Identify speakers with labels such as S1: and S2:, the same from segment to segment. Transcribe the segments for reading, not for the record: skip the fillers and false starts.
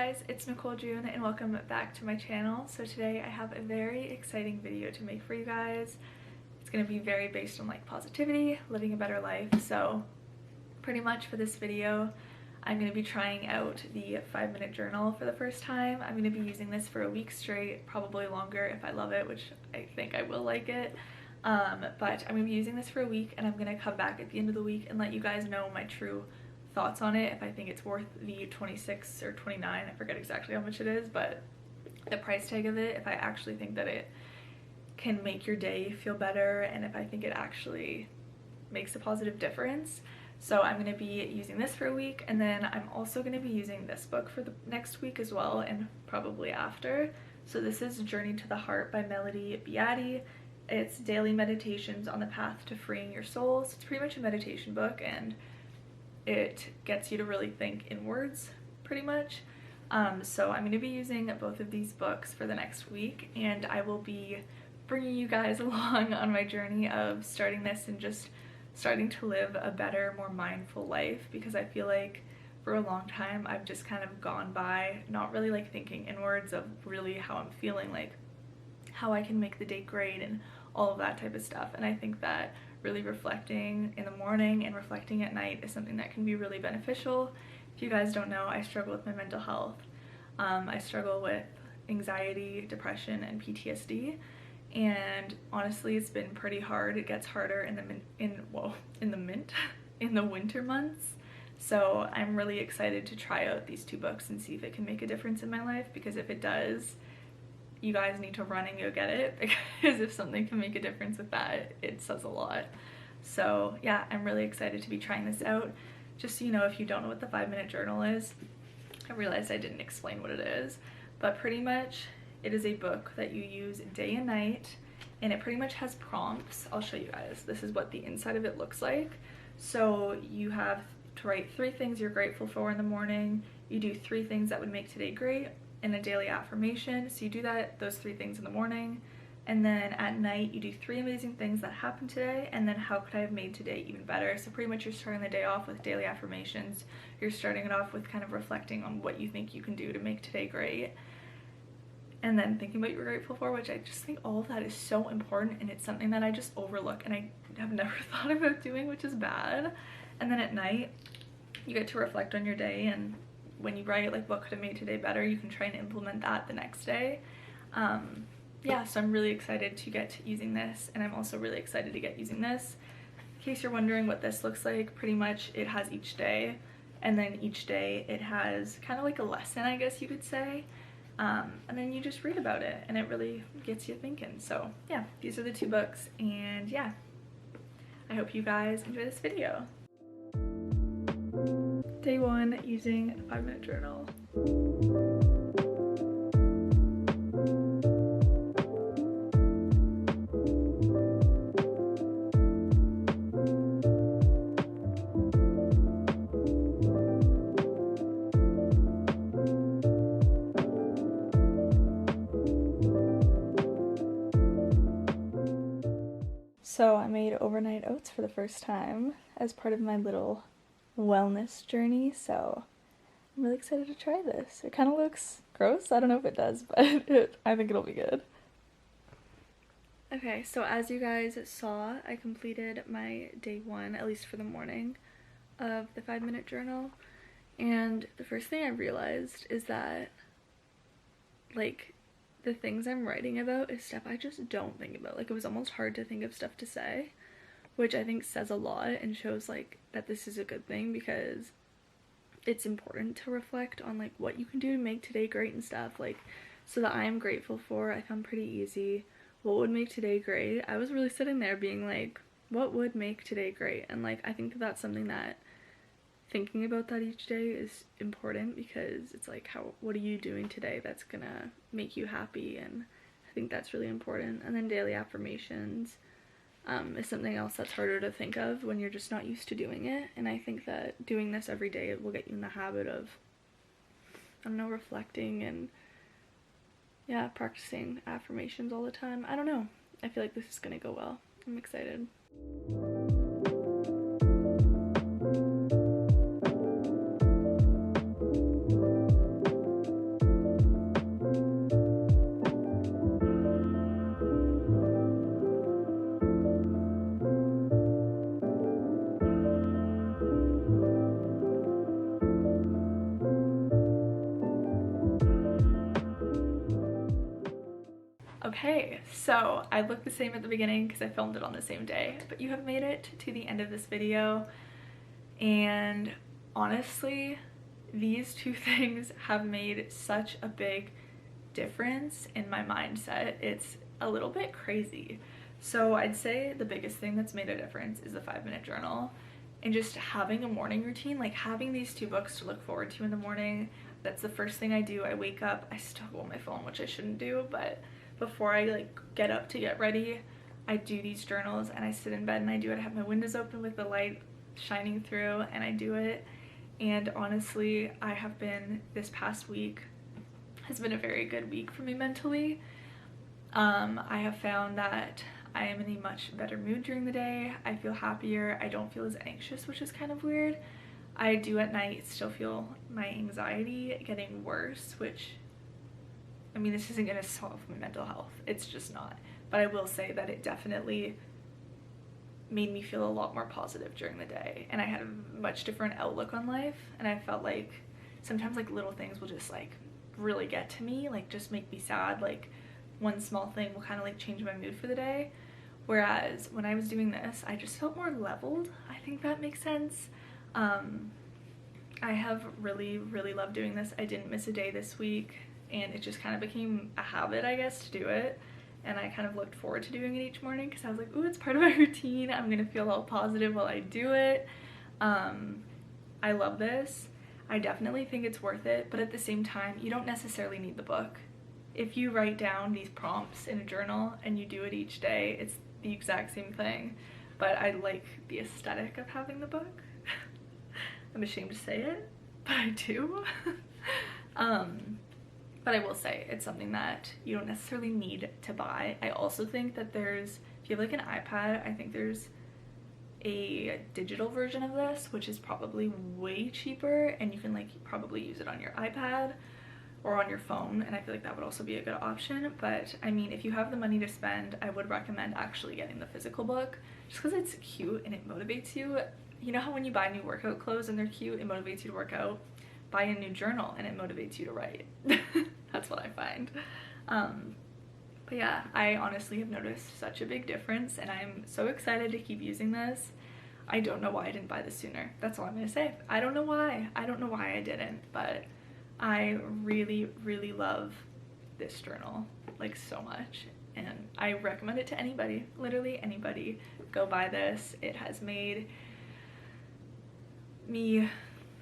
S1: guys, it's Nicole June and welcome back to my channel. So today I have a very exciting video to make for you guys. It's going to be very based on like positivity, living a better life. So pretty much for this video, I'm going to be trying out the 5-minute journal for the first time. I'm going to be using this for a week straight, probably longer if I love it, which I think I will like it. But I'm going to be using this for a week and I'm going to come back at the end of the week and let you guys know my true thoughts on it, if I think it's worth the 26 or 29, I forget exactly how much it is, but the price tag of it, if I actually think that it can make your day feel better and if I think it actually makes a positive difference. So I'm going to be using this for a week, and then I'm also going to be using this book for the next week as well, and probably after. So this is Journey to the Heart by Melody Beattie. It's daily meditations on the path to freeing your soul. So it's pretty much a meditation book, and it gets you to really think inwards pretty much. So I'm going to be using both of these books for the next week, and I will be bringing you guys along on my journey of starting this and just starting to live a better, more mindful life, because I feel like for a long time I've just kind of gone by not really like thinking inwards of really how I'm feeling, like how I can make the day great and all of that type of stuff. And I think that really reflecting in the morning and reflecting at night is something that can be really beneficial. If you guys don't know, I struggle with my mental health. I struggle with anxiety, depression, and PTSD. And honestly, it's been pretty hard. It gets harder in the winter months. So I'm really excited to try out these two books and see if it can make a difference in my life, because if it does, you guys need to run and go get it, because if something can make a difference with that, it says a lot. So yeah, I'm really excited to be trying this out. Just so you know, if you don't know what the 5-minute journal is, I realized I didn't explain what it is, but pretty much it is a book that you use day and night, and it pretty much has prompts. I'll show you guys. This is what the inside of it looks like. So you have to write 3 things you're grateful for in the morning. You do 3 things that would make today great, and a daily affirmation. So you do those 3 things in the morning, and then at night you do 3 amazing things that happened today, and then how could I have made today even better. So pretty much you're starting the day off with daily affirmations. You're starting it off with kind of reflecting on what you think you can do to make today great, and then thinking about what you're grateful for, which I just think all of that is so important, and it's something that I just overlook and I have never thought about doing, which is bad. And then at night you get to reflect on your day, and when you write like what could have made today better, you can try and implement that the next day. Yeah, so I'm really excited to get using this, and I'm also really excited to get using this. In case you're wondering what this looks like, pretty much it has each day, and then each day it has kind of like a lesson, I guess you could say, and then you just read about it, and it really gets you thinking. So yeah, these are the 2 books, and yeah, I hope you guys enjoy this video. Day 1, using the 5-minute journal. So I made overnight oats for the first time as part of my little wellness journey, so I'm really excited to try this. It kind of looks gross. I don't know if it does, but I think it'll be good. Okay, so as you guys saw, I completed my day 1, at least for the morning, of the 5-minute journal, and the first thing I realized is that like the things I'm writing about is stuff I just don't think about. Like, it was almost hard to think of stuff to say, which I think says a lot and shows like that this is a good thing, because it's important to reflect on like what you can do to make today great and stuff. Like, so that I am grateful for, I found pretty easy. What would make today great? I was really sitting there being like, what would make today great? And like, I think that that's something that thinking about that each day is important, because it's like, what are you doing today that's gonna make you happy? And I think that's really important. And then daily affirmations is something else that's harder to think of when you're just not used to doing it, and I think that doing this every day will get you in the habit of, I don't know, reflecting and yeah, practicing affirmations all the time. I don't know, I feel like this is gonna go well. I'm excited. Okay, so I look the same at the beginning because I filmed it on the same day, but you have made it to the end of this video, and honestly, these two things have made such a big difference in my mindset. It's a little bit crazy. So I'd say the biggest thing that's made a difference is the 5-minute journal, and just having a morning routine, like having these two books to look forward to in the morning. That's the first thing I do. I wake up, I still go on my phone, which I shouldn't do, but before I like get up to get ready, I do these journals and I sit in bed and I do it. I have my windows open with the light shining through and I do it. And honestly, this past week has been a very good week for me mentally. I have found that I am in a much better mood during the day. I feel happier. I don't feel as anxious, which is kind of weird. I do at night still feel my anxiety getting worse, which, I mean, this isn't going to solve my mental health. It's just not. But I will say that it definitely made me feel a lot more positive during the day. And I had a much different outlook on life. And I felt like sometimes like little things will just like really get to me, like just make me sad. Like one small thing will kind of like change my mood for the day. Whereas when I was doing this, I just felt more leveled. I think that makes sense. I have really loved doing this. I didn't miss a day this week, and it just kind of became a habit, I guess, to do it. And I kind of looked forward to doing it each morning because I was like, ooh, it's part of my routine. I'm gonna feel all positive while I do it. I love this. I definitely think it's worth it, but at the same time, you don't necessarily need the book. If you write down these prompts in a journal and you do it each day, it's the exact same thing. But I like the aesthetic of having the book. I'm ashamed to say it, but I do. But I will say it's something that you don't necessarily need to buy. I also think that if you have like an iPad, I think there's a digital version of this, which is probably way cheaper, and you can like probably use it on your iPad or on your phone, and I feel like that would also be a good option. But I mean, if you have the money to spend, I would recommend actually getting the physical book just because it's cute and it motivates you. You know how when you buy new workout clothes and they're cute, it motivates you to work out? Buy a new journal and it motivates you to write. That's what I find. But yeah, I honestly have noticed such a big difference, and I'm so excited to keep using this. I don't know why I didn't buy this sooner. That's all I'm gonna say. I don't know why. I don't know why I didn't, but I really love this journal, like, so much. And I recommend it to anybody, literally anybody. Go buy this. It has made me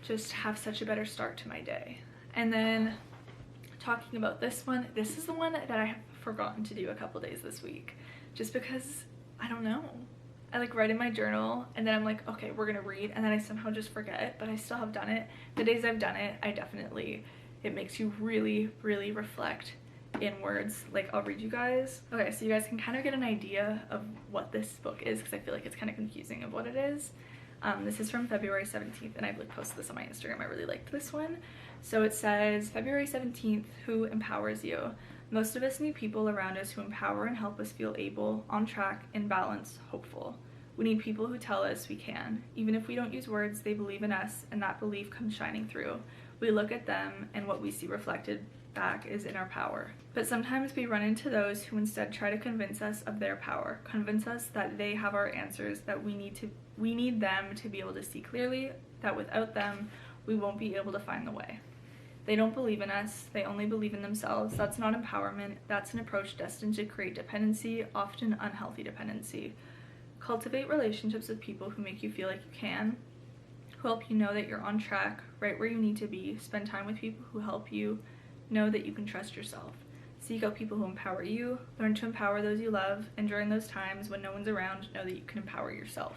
S1: just have such a better start to my day. And then talking about this one, this is the one that I have forgotten to do a couple days this week, just because I don't know. I like write in my journal and then I'm like, okay, we're gonna read, and then I somehow just forget, but I still have done it. The days I've done it, it makes you really reflect in words. Like, I'll read you guys. Okay, so you guys can kind of get an idea of what this book is, because I feel like it's kind of confusing of what it is. This is from February 17th, and I've like posted this on my Instagram. I really liked this one. So it says, February 17th, who empowers you? Most of us need people around us who empower and help us feel able, on track, in balance, hopeful. We need people who tell us we can. Even if we don't use words, they believe in us, and that belief comes shining through. We look at them, and what we see reflected back is in our power. But sometimes we run into those who instead try to convince us of their power, convince us that they have our answers, that we need them to be able to see clearly, that without them, we won't be able to find the way. They don't believe in us, they only believe in themselves. That's not empowerment, that's an approach destined to create dependency, often unhealthy dependency. Cultivate relationships with people who make you feel like you can, who help you know that you're on track, right where you need to be. Spend time with people who help you know that you can trust yourself. Seek out people who empower you, learn to empower those you love, and during those times when no one's around, know that you can empower yourself.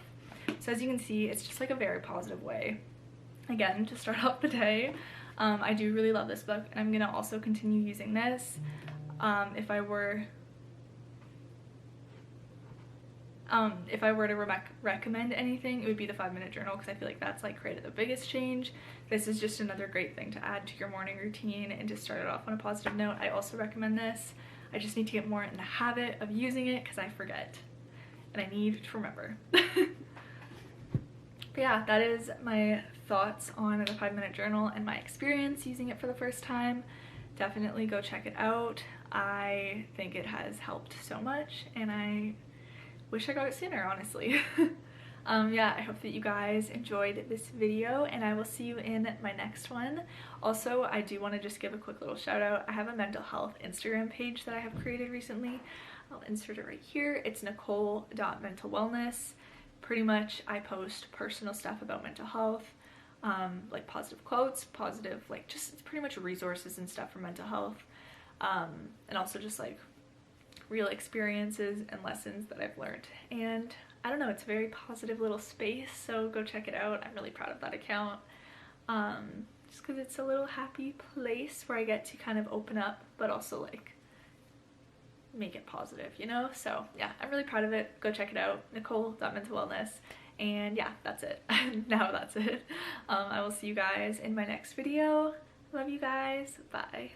S1: So as you can see, it's just like a very positive way, again, to start off the day. I do really love this book, and I'm gonna also continue using this. If I were to recommend anything, it would be the 5-minute journal, because I feel like that's like created the biggest change. This is just another great thing to add to your morning routine and to start it off on a positive note. I also recommend this. I just need to get more in the habit of using it because I forget, and I need to remember. But yeah, that is my thoughts on the 5-minute journal and my experience using it for the first time. Definitely go check it out. I think it has helped so much, and I wish I got it sooner, honestly. Yeah, I hope that you guys enjoyed this video, and I will see you in my next one. Also, I do want to just give a quick little shout out. I have a mental health Instagram page that I have created recently. I'll insert it right here. It's nicole.mentalwellness. Pretty much I post personal stuff about mental health, like positive quotes, positive, like just pretty much resources and stuff for mental health, and also just like real experiences and lessons that I've learned. And I don't know, it's a very positive little space, so go check it out. I'm really proud of that account, just because it's a little happy place where I get to kind of open up but also like make it positive, you know? So yeah, I'm really proud of it. Go check it out, nicole.mentalwellness. And yeah, that's it. Now that's it. I will see you guys in my next video. Love you guys. Bye.